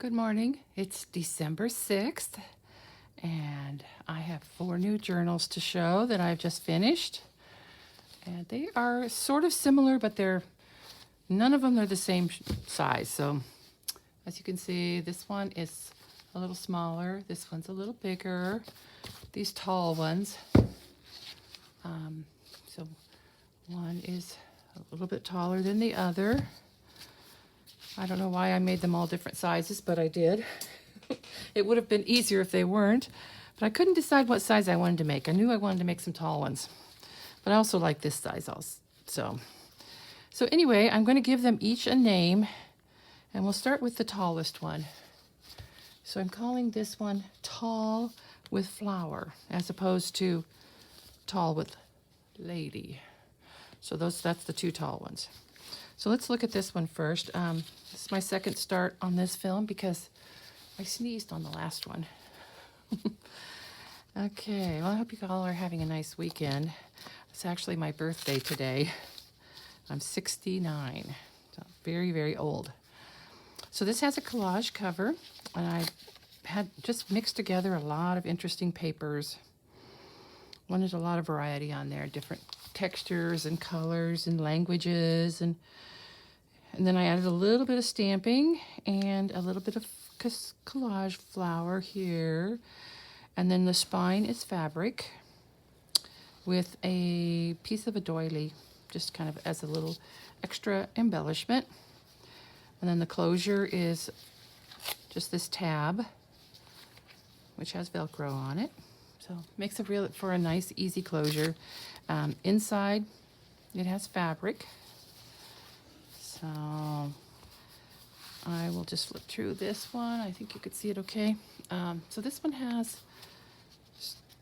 Good morning. It's December 6th, and I have 4 new journals to show that I've just finished. And they are sort of similar, but none of them are the same size. So as you can see, this one is a little smaller. This one's a little bigger. These tall ones. So one is a little bit taller than the other. I don't know why I made them all different sizes, but I did. It would have been easier if they weren't, but I couldn't decide what size I wanted to make. I knew I wanted to make some tall ones, but I also like this size also. So anyway, I'm going to give them each a name, and we'll start with the tallest one. So I'm calling this one Tall with Flower, as opposed to Tall with Lady. So that's the 2 tall ones. So let's look at this one first. This is my second start on this film because I sneezed on the last one. Okay, well, I hope you all are having a nice weekend. It's actually my birthday today. I'm 69, so very, very old. So this has a collage cover, and I had just mixed together a lot of interesting papers. Wanted a lot of variety on there, different textures and colors and languages, and then I added a little bit of stamping and a little bit of collage flower here. And then the spine is fabric with a piece of a doily, just kind of as a little extra embellishment. And then the closure is just this tab, which has Velcro on it. So makes it for a nice, easy closure. Inside, it has fabric. So I will just flip through this one. I think you could see it okay. So this one has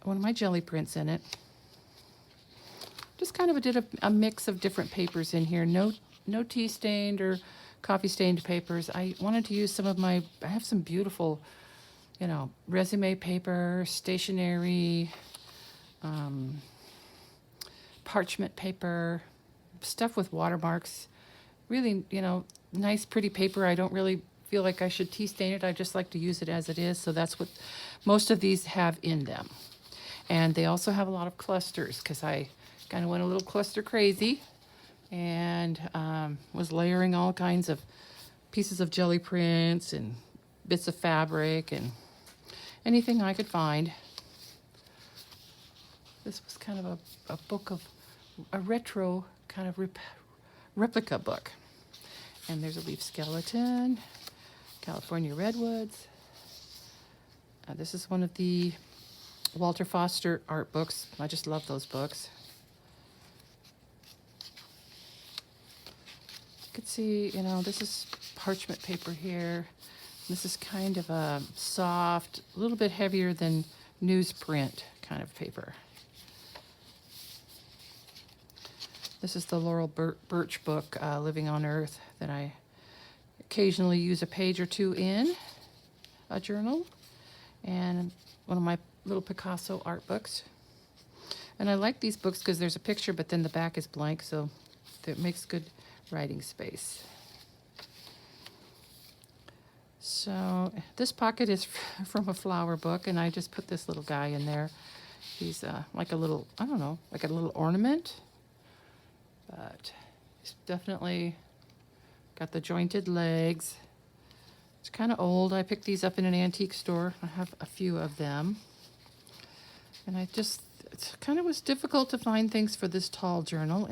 one of my jelly prints in it. Just kind of did a mix of different papers in here. No tea stained or coffee stained papers. I wanted to use some of I have some beautiful, resume paper, stationery, parchment paper, stuff with watermarks. Really, nice, pretty paper. I don't really feel like I should tea stain it. I just like to use it as it is. So that's what most of these have in them. And they also have a lot of clusters because I kind of went a little cluster crazy and was layering all kinds of pieces of jelly prints and bits of fabric and anything I could find. This was kind of a book of a retro kind of replica book. And there's a leaf skeleton, California redwoods. This is one of the Walter Foster art books. I just love those books. You can see, this is parchment paper here. This is kind of a soft, a little bit heavier than newsprint kind of paper. This is the Laurel Birch book, Living on Earth, that I occasionally use a page or two in a journal. And one of my little Picasso art books. And I like these books because there's a picture, but then the back is blank, so it makes good writing space. So this pocket is from a flower book, and I just put this little guy in there. He's like a little, I don't know, like a little ornament. But he's definitely got the jointed legs. It's kind of old. I picked these up in an antique store. I have a few of them. And it kind of was difficult to find things for this tall journal,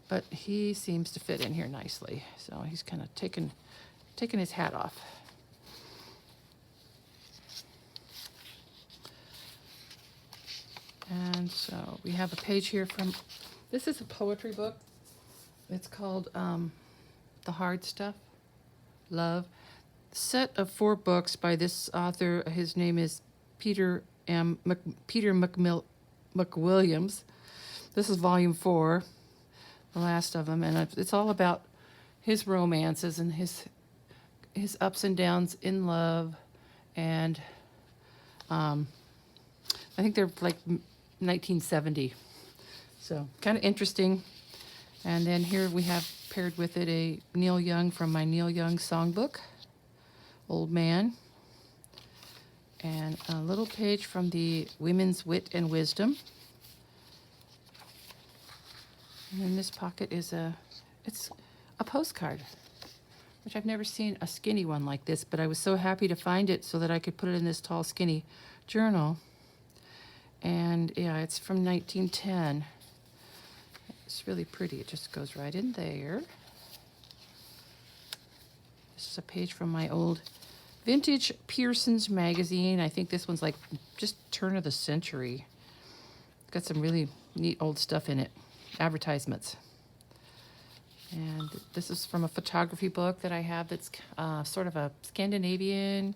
but he seems to fit in here nicely. So he's kind of taken his hat off. And so we have a page here this is a poetry book. It's called The Hard Stuff, Love. Set of 4 books by this author. His name is Peter McWilliams. This is volume 4, the last of them, and it's all about his romances and his ups and downs in love. And I think they're like 1970. So kind of interesting. And then here we have paired with it a Neil Young from my Neil Young songbook. old man. And a little page from the Women's Wit and Wisdom. And in this pocket is it's a postcard, which I've never seen a skinny one like this, but I was so happy to find it so that I could put it in this tall, skinny journal. And yeah, it's from 1910. It's really pretty. It just goes right in there. This is a page from my old vintage Pearson's magazine. I think this one's like just turn of the century. It's got some really neat old stuff in it. Advertisements. And this is from a photography book that I have that's sort of a Scandinavian,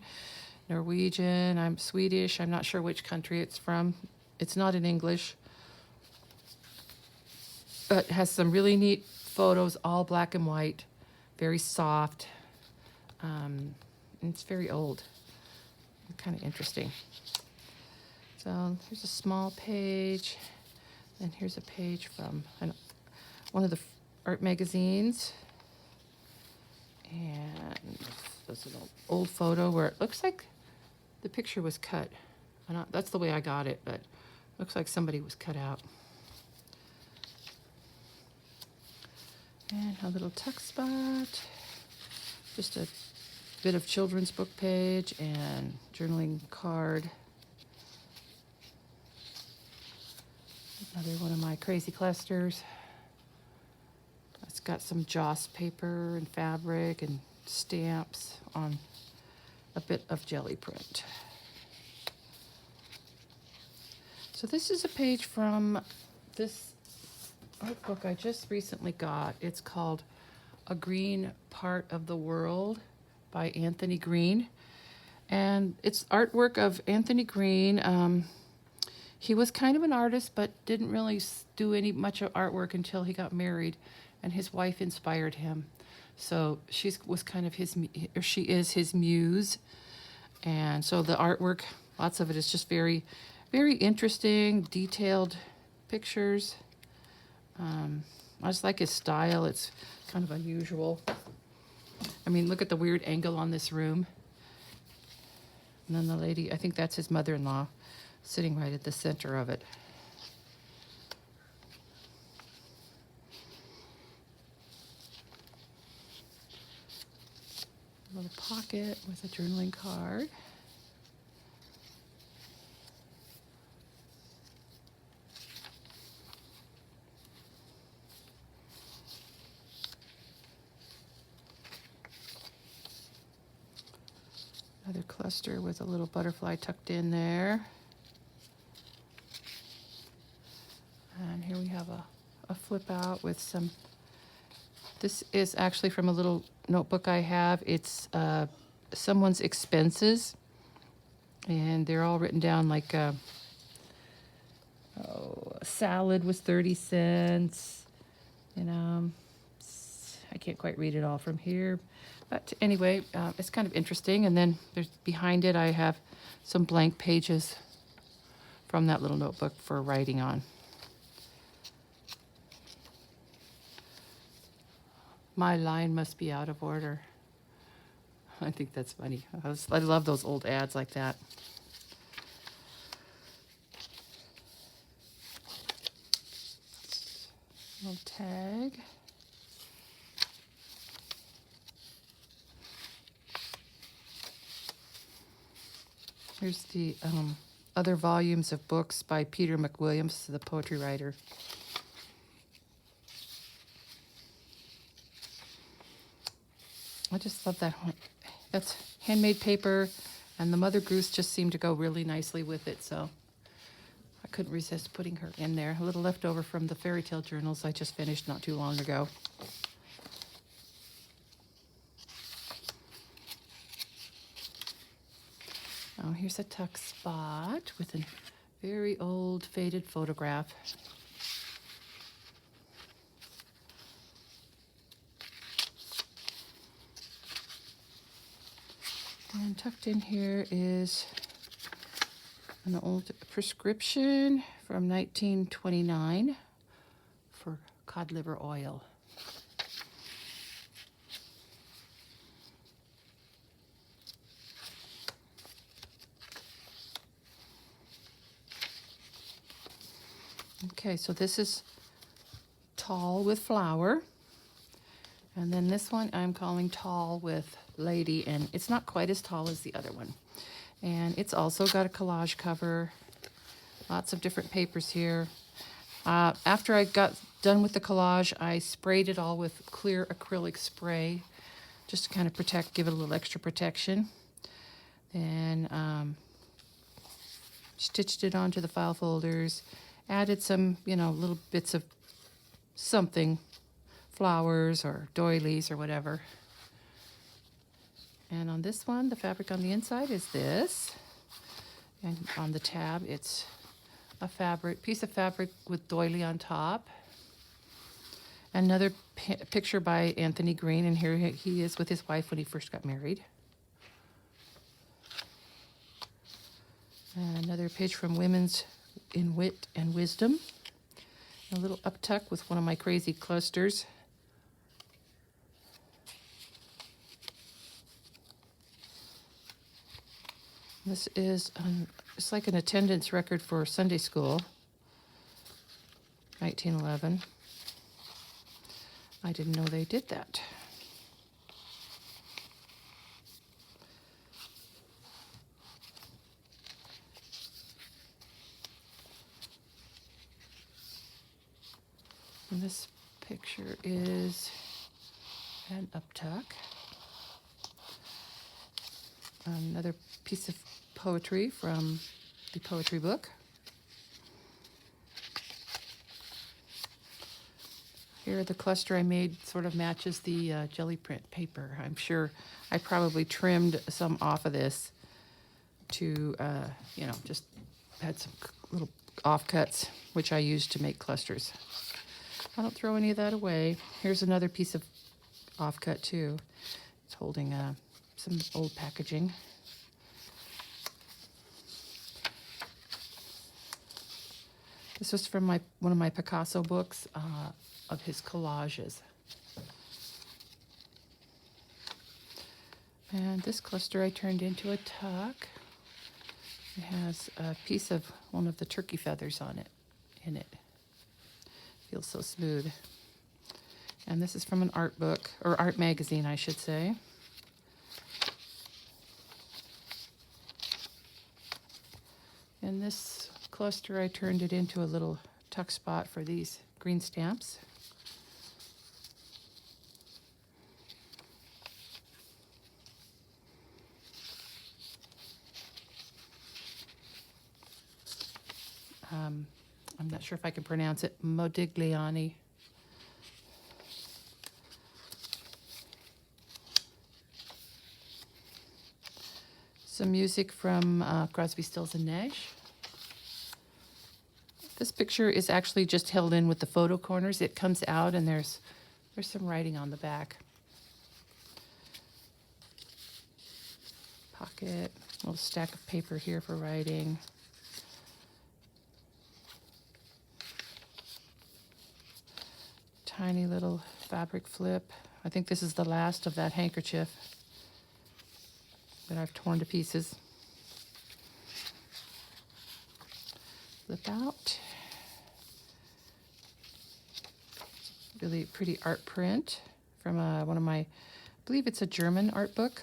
Norwegian, I'm Swedish, I'm not sure which country it's from. It's not in English, but has some really neat photos, all black and white, very soft. And it's very old, kind of interesting. So here's a small page, and here's a page from one of the art magazines. And there's an old photo where it looks like the picture was cut. That's the way I got it, but looks like somebody was cut out. And a little tuck spot. Just a bit of children's book page and journaling card. Another one of my crazy clusters. It's got some Joss paper and fabric and stamps on a bit of jelly print. So this is a page from this art book I just recently got. It's called A Green Part of the World by Anthony Green. And it's artwork of Anthony Green. He was kind of an artist, but didn't really do much of artwork until he got married, and his wife inspired him. So she is his muse. And so the artwork, lots of it is just very, very interesting, detailed pictures. I just like his style. It's kind of unusual. I mean, look at the weird angle on this room. And then the lady, I think that's his mother-in-law, sitting right at the center of it. A little pocket with a journaling card. Another cluster with a little butterfly tucked in there. And here we have a flip out with some, this is actually from a little notebook I have. It's someone's expenses, and they're all written down like, a salad was 30 cents, I can't quite read it all from here. But anyway, it's kind of interesting. And then behind it, I have some blank pages from that little notebook for writing on. My line must be out of order. I think that's funny. I love those old ads like that. Little tag. Here's the other volumes of books by Peter McWilliams, the poetry writer. I just love that one. That's handmade paper, and the Mother Goose just seemed to go really nicely with it, so I couldn't resist putting her in there. A little leftover from the fairy tale journals I just finished not too long ago. Oh, here's a tuck spot with a very old faded photograph. And tucked in here is an old prescription from 1929 for cod liver oil. Okay, so this is Tall with Flower. And then this one I'm calling Tall with Lady, and it's not quite as tall as the other one. And it's also got a collage cover. Lots of different papers here. After I got done with the collage, I sprayed it all with clear acrylic spray just to kind of protect, give it a little extra protection. Then stitched it onto the file folders, added some, little bits of something, flowers or doilies or whatever. And on this one, the fabric on the inside is this. And on the tab, it's a piece of fabric with doily on top. Another picture by Anthony Green, and here he is with his wife when he first got married. And another page from Women's in Wit and Wisdom. A little uptuck with one of my crazy clusters. This is it's like an attendance record for Sunday school, 1911. I didn't know they did that. And this picture is an uptuck. Another piece of poetry from the poetry book. Here, the cluster I made sort of matches the jelly print paper. I'm sure I probably trimmed some off of this to, just had some little offcuts, which I used to make clusters. I don't throw any of that away. Here's another piece of offcut too. It's holding some old packaging. This was from one of my Picasso books of his collages. And this cluster I turned into a tuck. It has a piece of one of the turkey feathers in it. Feels so smooth. And this is from an art book, or art magazine, I should say. In this cluster, I turned it into a little tuck spot for these green stamps. I'm not sure if I can pronounce it, Modigliani. Some music from Crosby, Stills and Nash. This picture is actually just held in with the photo corners. It comes out and there's some writing on the back. Pocket, a little stack of paper here for writing. Tiny little fabric flip. I think this is the last of that handkerchief that I've torn to pieces. Flip out. Really pretty art print from one of my, I believe it's a German art book.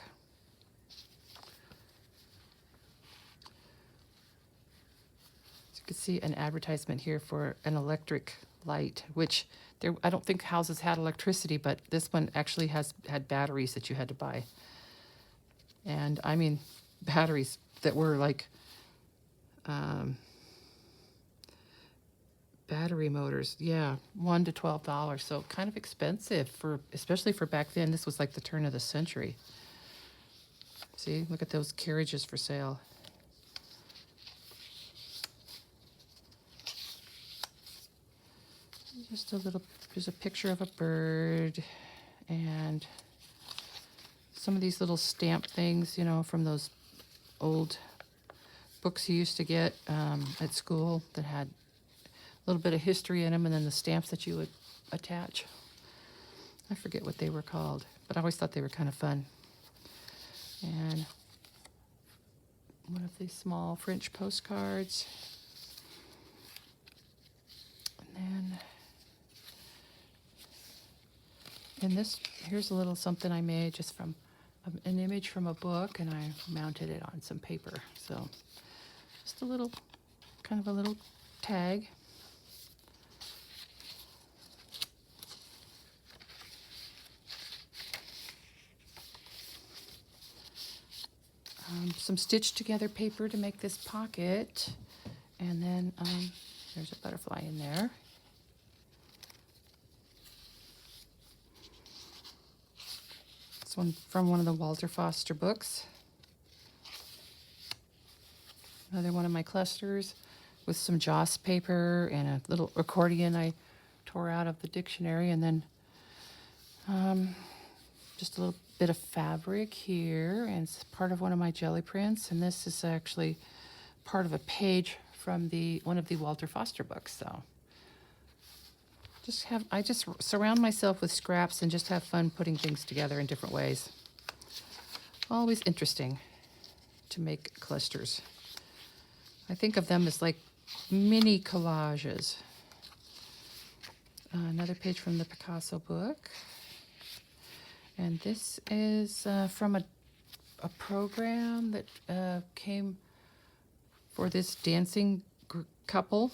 So you can see an advertisement here for an electric light, which I don't think houses had electricity, but this one actually had batteries that you had to buy. And I mean, batteries that were like battery motors, yeah, $1 to $12. So kind of expensive especially for back then. This was like the turn of the century. See, look at those carriages for sale. There's a picture of a bird and some of these little stamp things, from those old books you used to get at school that had a little bit of history in them, and then the stamps that you would attach. I forget what they were called, but I always thought they were kind of fun. And one of these small French postcards. then in this, here's a little something I made just from an image from a book, and I mounted it on some paper. So just a little, kind of a little tag. Some stitched together paper to make this pocket, and then there's a butterfly in there. This one from one of the Walter Foster books. Another one of my clusters with some Joss paper and a little accordion I tore out of the dictionary, and then just a little bit of fabric here, and it's part of one of my jelly prints, and this is actually part of a page from one of the Walter Foster books. So I just surround myself with scraps and just have fun putting things together in different ways. Always interesting to make clusters. I think of them as like mini collages. Another page from the Picasso book. And this is from a program that came for this dancing couple.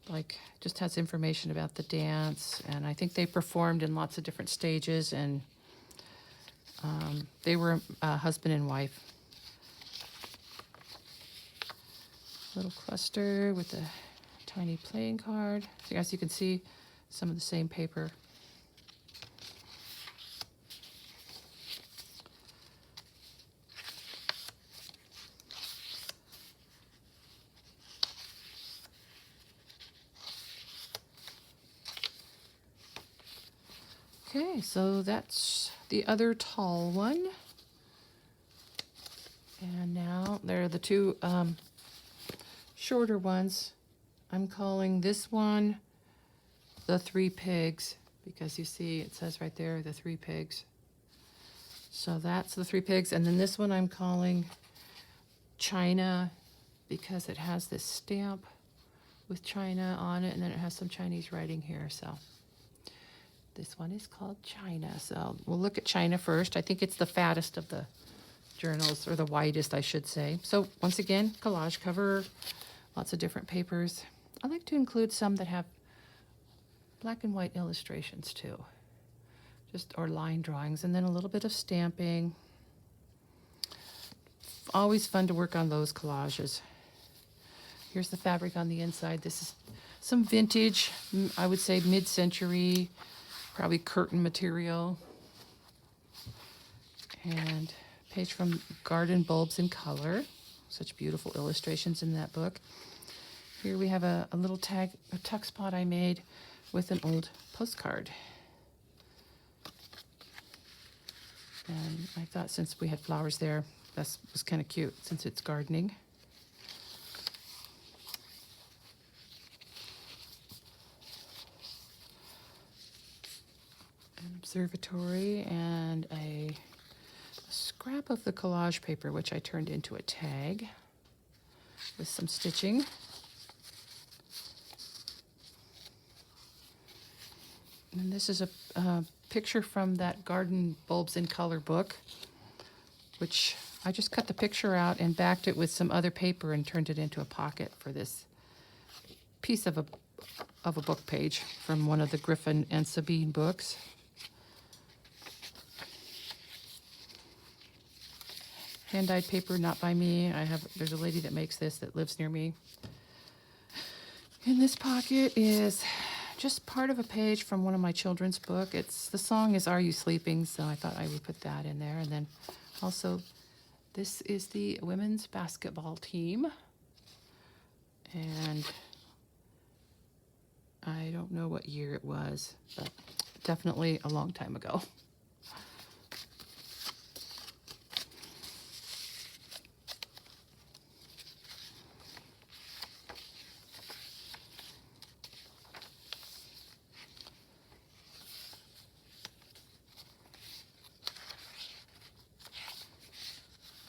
Like, just has information about the dance, and I think they performed in lots of different stages, and they were a husband and wife. Little cluster with a tiny playing card. So as you can see, some of the same paper. Okay, so that's the other tall one. And now there are the two shorter ones. I'm calling this one the Three Pigs, because you see it says right there, the Three Pigs. So that's the Three Pigs. And then this one I'm calling China, because it has this stamp with China on it, and then it has some Chinese writing here. So this one is called China. So we'll look at China first. I think it's the fattest of the journals, or the widest, I should say. So once again, collage cover, lots of different papers. I like to include some that have black and white illustrations too, or line drawings, and then a little bit of stamping. Always fun to work on those collages. Here's the fabric on the inside. This is some vintage, I would say mid-century, probably curtain material. And a page from Garden Bulbs in Color. Such beautiful illustrations in that book. Here we have a little tag, a tuck spot I made with an old postcard. And I thought, since we had flowers there, that was kind of cute, since it's gardening. An observatory, and a scrap of the collage paper, which I turned into a tag with some stitching. And this is a picture from that Garden Bulbs in Color book, which I just cut the picture out and backed it with some other paper and turned it into a pocket for this piece of a book page from one of the Griffin and Sabine books. Hand-dyed paper, not by me. There's a lady that makes this that lives near me. And this pocket is just part of a page from one of my children's book. The song is Are You Sleeping? So I thought I would put that in there. And then also, this is the women's basketball team. And I don't know what year it was, but definitely a long time ago.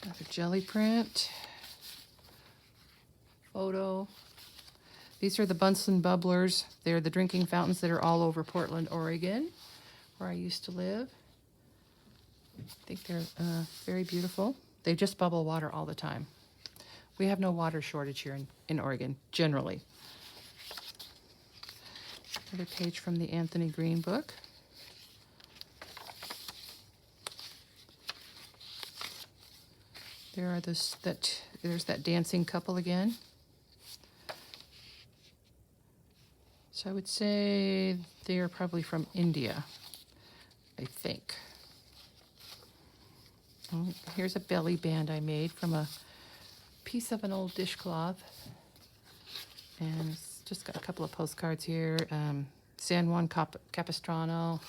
Another jelly print, photo, These are the Bunsen bubblers. They're the drinking fountains that are all over Portland, Oregon, where I used to live. I think they're very beautiful. They just bubble water all the time. We have no water shortage here in Oregon, generally. Another page from the Anthony Green book. There's that dancing couple again. So I would say they are probably from India, I think. Oh, here's a belly band I made from a piece of an old dishcloth. And it's just got a couple of postcards here. San Juan Capistrano,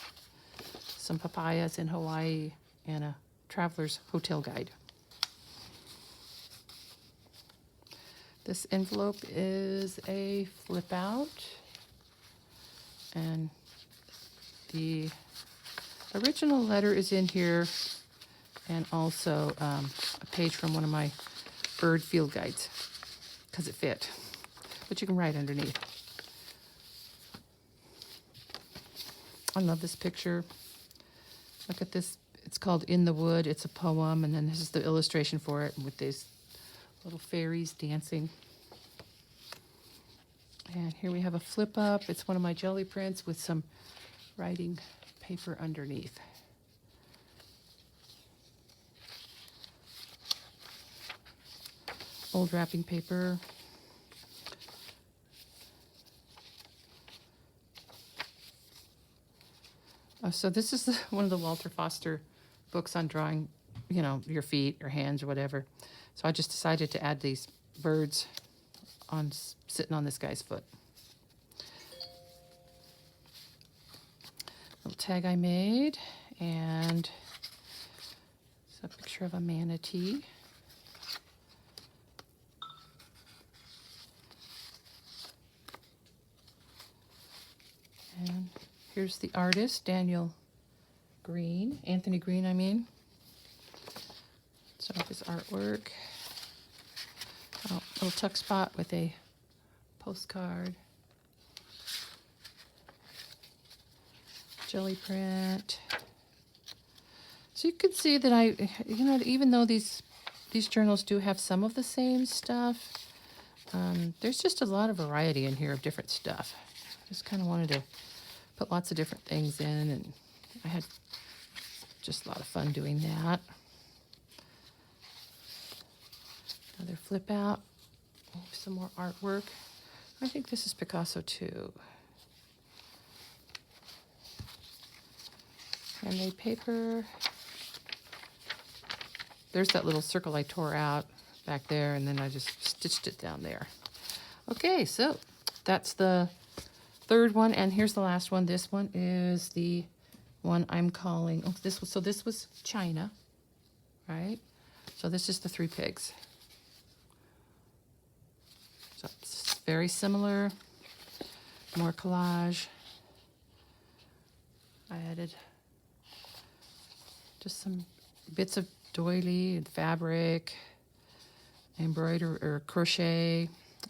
some papayas in Hawaii, and a traveler's hotel guide. This envelope is a flip out, and the original letter is in here, and also a page from one of my bird field guides, because it fit, but you can write underneath. I love this picture. Look at this. It's called In the Wood. It's a poem, and then this is the illustration for it with these little fairies dancing. And here we have a flip up. It's one of my jelly prints with some writing paper underneath. Old wrapping paper. So this is one of the Walter Foster books on drawing, your feet or hands or whatever. So I just decided to add these birds sitting on this guy's foot. Little tag I made, and it's a picture of a manatee. And here's the artist, Anthony Green, I mean. Some of his artwork. Oh, little tuck spot with a postcard. Jelly print. So you can see that even though these journals do have some of the same stuff, there's just a lot of variety in here of different stuff. I just kind of wanted to put lots of different things in, and I had just a lot of fun doing that. Another flip out, some more artwork. I think this is Picasso too. Handmade paper. There's that little circle I tore out back there, and then I just stitched it down there. Okay, so that's the third one, and here's the last one. This one is the one I'm calling, this was China, right? So this is the Three Pigs. So it's very similar, more collage. I added just some bits of doily and fabric, embroidery or crochet,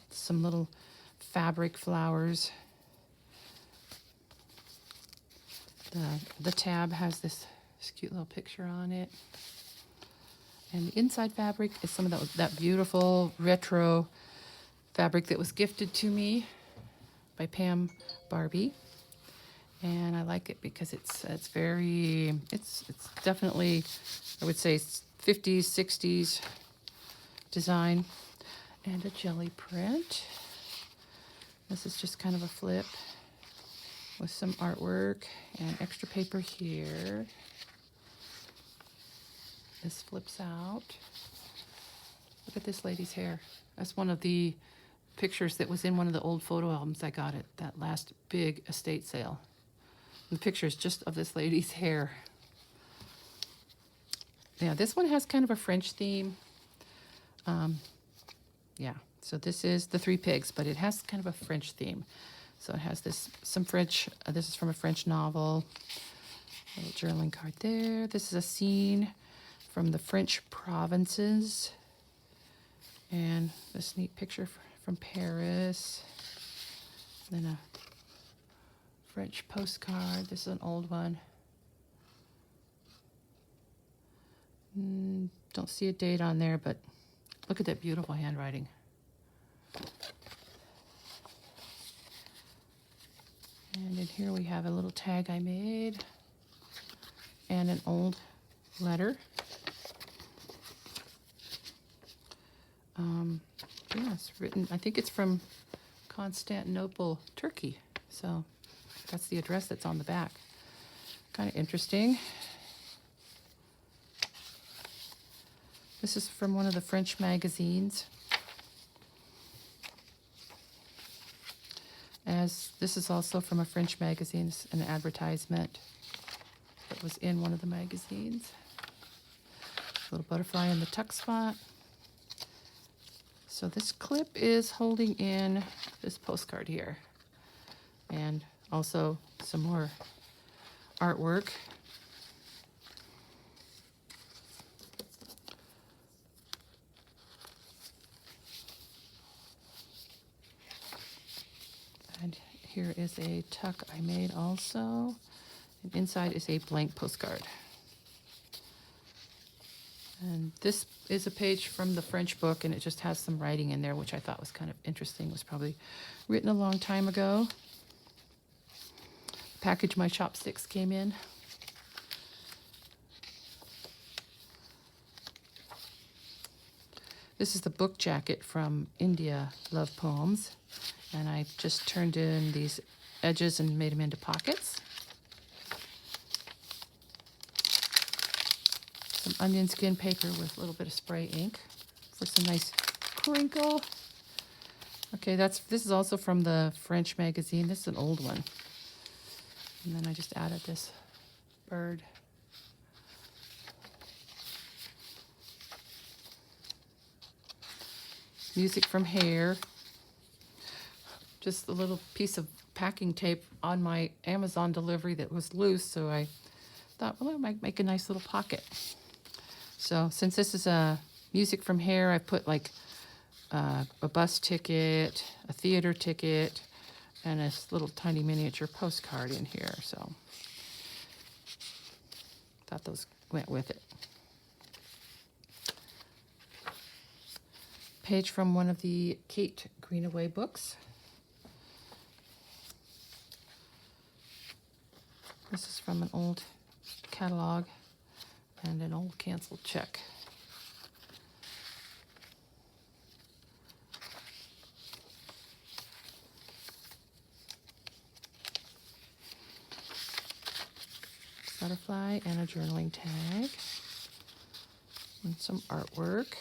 some little fabric flowers. The tab has this cute little picture on it. And the inside fabric is some of that beautiful retro fabric that was gifted to me by Pam Barbie. And I like it because it's definitely, I would say, 50s, 60s design. And a jelly print. This is just kind of a flip with some artwork and extra paper here. This flips out. Look at this lady's hair. That's one of the pictures that was in one of the old photo albums I got at that last big estate sale. And the picture is just of this lady's hair. Yeah, this one has kind of a French theme. Yeah, so this is the Three Pigs, but it has kind of a French theme. So it has some French, this is from a French novel. A little journaling card there. This is a scene from the French provinces. And this neat picture from Paris. Then a French postcard. This is an old one. Don't see a date on there, but look at that beautiful handwriting. And in here we have a little tag I made and an old letter. Yeah, it's written, I think it's from Constantinople, Turkey. So that's the address that's on the back. Kind of interesting. This is from one of the French magazines. As this is also from a French magazine, it's an advertisement that was in one of the magazines. Little butterfly in the tuck spot. So this clip is holding in this postcard here, and also some more artwork. And here is a tuck I made also. And inside is a blank postcard. And this is a page from the French book, and it just has some writing in there, which I thought was kind of interesting. It was probably written a long time ago. The package my chopsticks came in. This is the book jacket from India Love Poems. And I just turned in these edges and made them into pockets. Some onion skin paper with a little bit of spray ink for some nice crinkle. Okay, this is also from the French magazine. This is an old one. And then I just added this bird. Music from Hair. Just a little piece of packing tape on my Amazon delivery that was loose, so I thought, well, it might make a nice little pocket. So since this is a music from Hair, I put like a bus ticket, a theater ticket, and a little tiny miniature postcard in here. So thought those went with it. Page from one of the Kate Greenaway books. This is from an old catalog and an old canceled check. Butterfly and a journaling tag. And some artwork.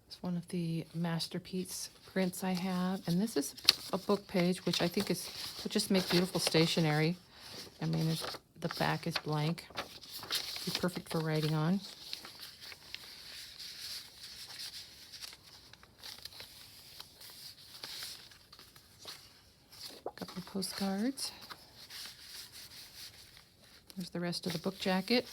It's one of the masterpiece prints I have, and this is a book page, which I think would just make beautiful stationery. I mean, the back is blank. Be perfect for writing on. A couple of postcards. There's the rest of the book jacket.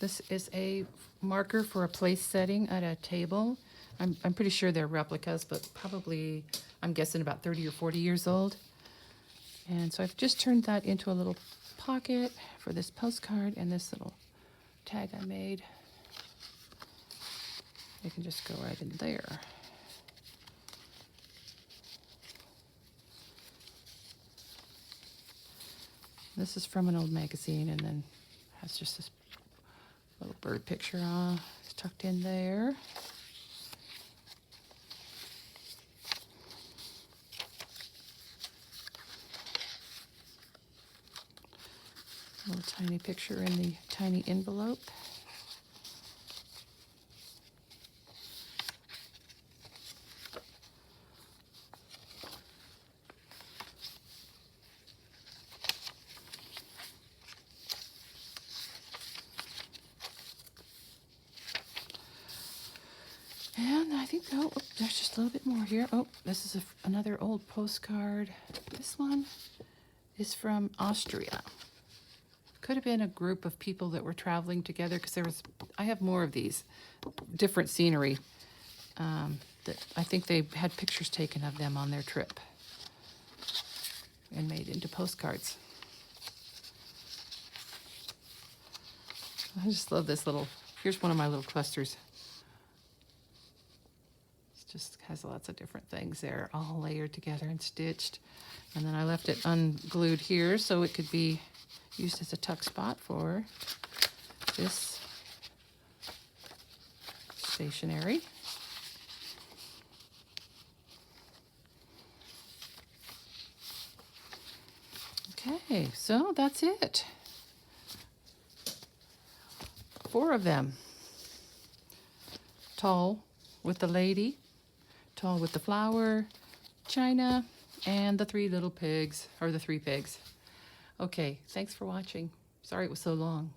This is a marker for a place setting at a table. I'm pretty sure they're replicas, but probably, I'm guessing about 30 or 40 years old. And so I've just turned that into a little pocket for this postcard and this little tag I made. You can just go right in there. This is from an old magazine, and then has just this little bird picture tucked in there. A little tiny picture in the tiny envelope. And I think, oh, there's just a little bit more here. Oh, this is another old postcard. This one is from Austria. Could have been a group of people that were traveling together, because I have more of these, different scenery. That I think they had pictures taken of them on their trip and made into postcards. I just love this little, here's one of my little clusters. It just has lots of different things there, all layered together and stitched. And then I left it unglued here so it could be used as a tuck spot for this stationery. Okay, so that's it. 4 of them. Tall with the lady, tall with the flower, China, and the 3 little pigs, or the 3 pigs. Okay, thanks for watching. Sorry it was so long.